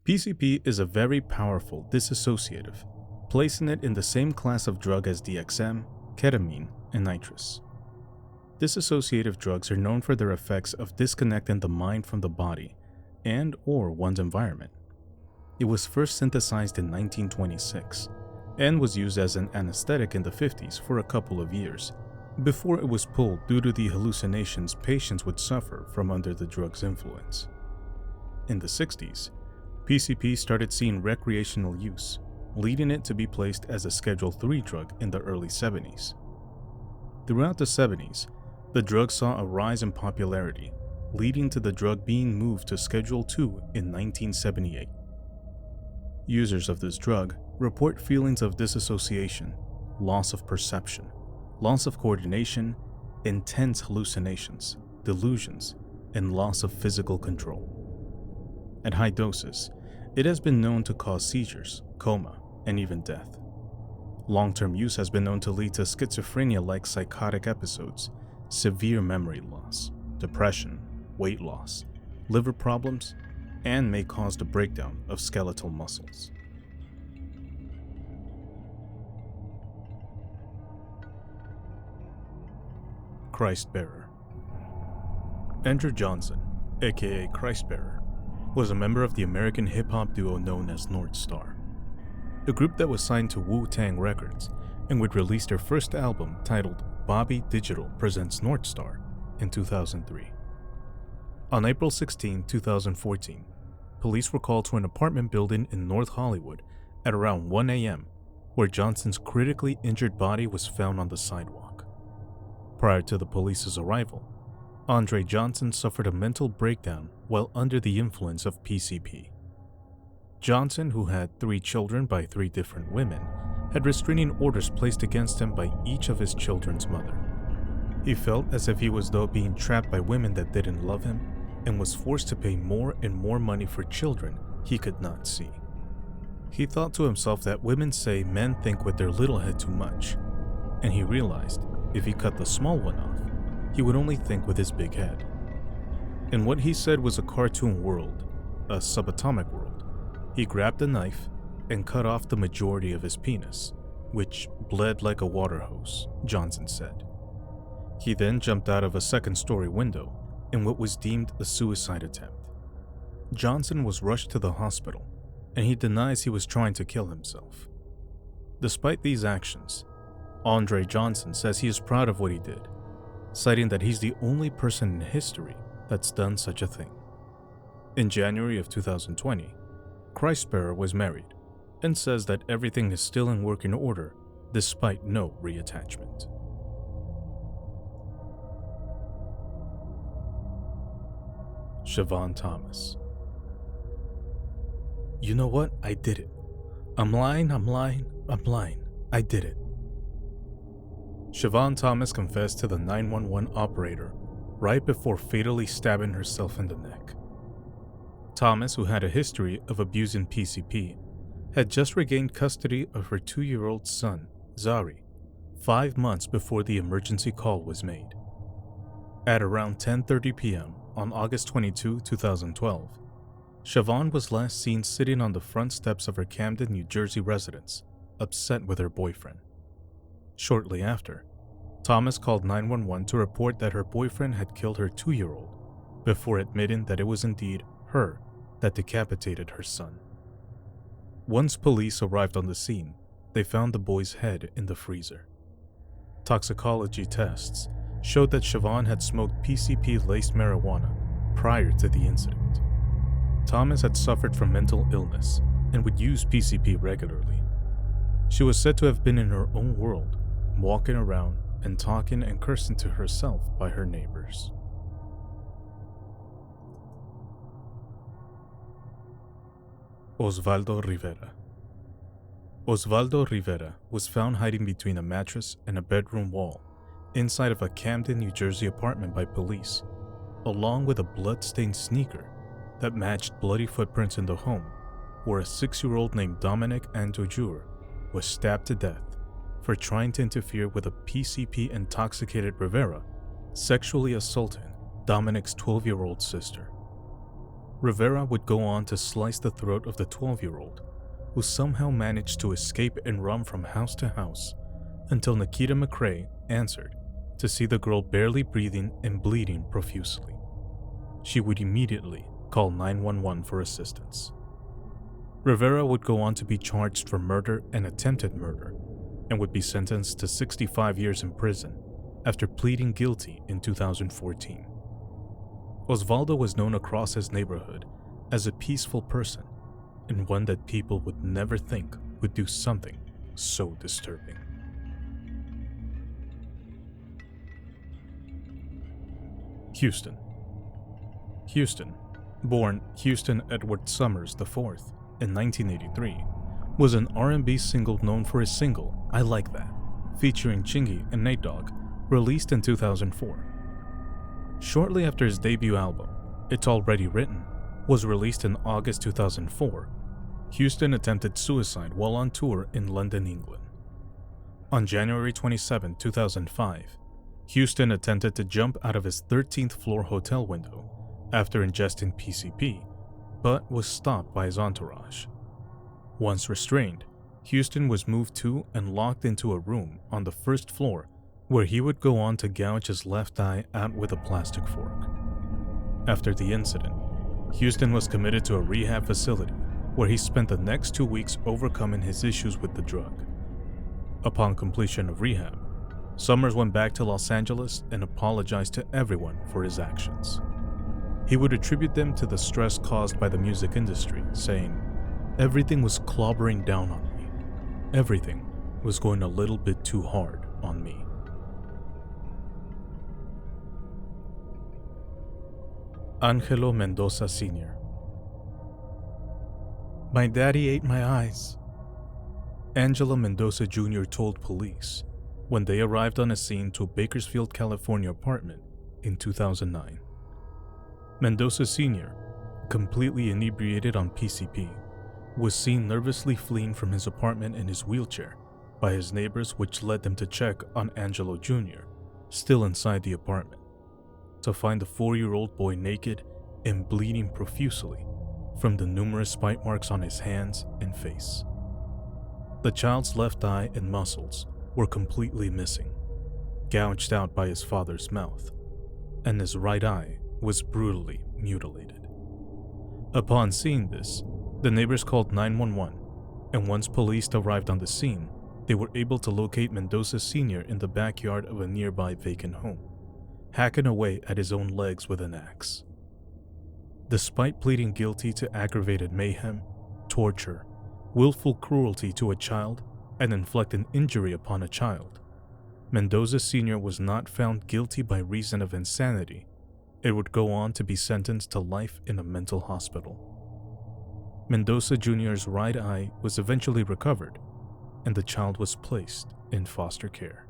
PCP is a very powerful dissociative, placing it in the same class of drug as DXM, ketamine, and nitrous. Dissociative drugs are known for their effects of disconnecting the mind from the body and/or one's environment. It was first synthesized in 1926 and was used as an anesthetic in the 50s for a couple of years, before it was pulled due to the hallucinations patients would suffer from under the drug's influence. In the 60s, PCP started seeing recreational use, leading it to be placed as a Schedule III drug in the early 70s. Throughout the 70s, the drug saw a rise in popularity, leading to the drug being moved to Schedule II in 1978. Users of this drug report feelings of disassociation, loss of perception, loss of coordination, intense hallucinations, delusions, and loss of physical control. At high doses, it has been known to cause seizures, coma, and even death. Long-term use has been known to lead to schizophrenia-like psychotic episodes, severe memory loss, depression, weight loss, liver problems, and may cause the breakdown of skeletal muscles. Christ-bearer. Andrew Johnson, aka Christ-bearer, was a member of the American hip-hop duo known as North Star, a group that was signed to Wu-Tang Records and would release their first album titled Bobby Digital Presents North Star in 2003. On April 16, 2014, police were called to an apartment building in North Hollywood at around 1 a.m., where Johnson's critically injured body was found on the sidewalk. Prior to the police's arrival, Andre Johnson suffered a mental breakdown while under the influence of PCP. Johnson, who had 3 children by 3 different women, had restraining orders placed against him by each of his children's mother. He felt as if he was though being trapped by women that didn't love him and was forced to pay more and more money for children he could not see. He thought to himself that women say men think with their little head too much, and he realized if he cut the small one off, he would only think with his big head. In what he said was a cartoon world, a subatomic world, he grabbed a knife and cut off the majority of his penis, which bled like a water hose, Johnson said. He then jumped out of a second-story window in what was deemed a suicide attempt. Johnson was rushed to the hospital, and he denies he was trying to kill himself. Despite these actions, Andre Johnson says he is proud of what he did, citing that he's the only person in history that's done such a thing. In January of 2020, Christ-bearer was married and says that everything is still in working order despite no reattachment. Chevonne Thomas. You know what? I did it. I'm lying. I did it. Chevonne Thomas confessed to the 911 operator right before fatally stabbing herself in the neck. Thomas, who had a history of abusing PCP, had just regained custody of her 2-year-old son, Zari, 5 months before the emergency call was made. At around 10:30 p.m. on August 22, 2012, Chevonne was last seen sitting on the front steps of her Camden, New Jersey residence, upset with her boyfriend. Shortly after, Thomas called 911 to report that her boyfriend had killed her 2-year-old, before admitting that it was indeed her that decapitated her son. Once police arrived on the scene, they found the boy's head in the freezer. Toxicology tests showed that Chevonne had smoked PCP-laced marijuana prior to the incident. Thomas had suffered from mental illness and would use PCP regularly. She was said to have been in her own world, walking around and talking and cursing to herself by her neighbors. Osvaldo Rivera. Osvaldo Rivera was found hiding between a mattress and a bedroom wall inside of a Camden, New Jersey apartment by police, along with a blood-stained sneaker that matched bloody footprints in the home where a 6-year-old named Dominic Antojur was stabbed to death for trying to interfere with a PCP-intoxicated Rivera sexually assaulting Dominic's 12-year-old sister. Rivera would go on to slice the throat of the 12-year-old, who somehow managed to escape and run from house to house until Nikita McCrae answered to see the girl barely breathing and bleeding profusely. She would immediately call 911 for assistance. Rivera would go on to be charged for murder and attempted murder and would be sentenced to 65 years in prison after pleading guilty in 2014. Osvaldo was known across his neighborhood as a peaceful person and one that people would never think would do something so disturbing. Houston. Houston, born Houston Edward Summers IV in 1983, was an R&B single known for his single I Like That, featuring Chingy and Nate Dogg, released in 2004. Shortly after his debut album, It's Already Written, was released in August 2004, Houston attempted suicide while on tour in London, England. On January 27, 2005, Houston attempted to jump out of his 13th floor hotel window after ingesting PCP, but was stopped by his entourage. Once restrained, Houston was moved to and locked into a room on the first floor where he would go on to gouge his left eye out with a plastic fork. After the incident, Houston was committed to a rehab facility where he spent the next 2 weeks overcoming his issues with the drug. Upon completion of rehab, Summers went back to Los Angeles and apologized to everyone for his actions. He would attribute them to the stress caused by the music industry, saying, "Everything was clobbering down on me. Everything was going a little bit too hard on me." Angelo Mendoza Sr. "My daddy ate my eyes," Angelo Mendoza Jr. told police when they arrived on a scene to a Bakersfield, California apartment in 2009. Mendoza Sr., completely inebriated on PCP, was seen nervously fleeing from his apartment in his wheelchair by his neighbors, which led them to check on Angelo Jr., still inside the apartment, to find the 4-year-old boy naked and bleeding profusely from the numerous bite marks on his hands and face. The child's left eye and muscles were completely missing, gouged out by his father's mouth, and his right eye was brutally mutilated. Upon seeing this, the neighbors called 911, and once police arrived on the scene, they were able to locate Mendoza Sr. in the backyard of a nearby vacant home, hacking away at his own legs with an axe. Despite pleading guilty to aggravated mayhem, torture, willful cruelty to a child, and inflicting injury upon a child, Mendoza Sr. was not found guilty by reason of insanity. It would go on to be sentenced to life in a mental hospital. Mendoza Jr.'s right eye was eventually recovered, and the child was placed in foster care.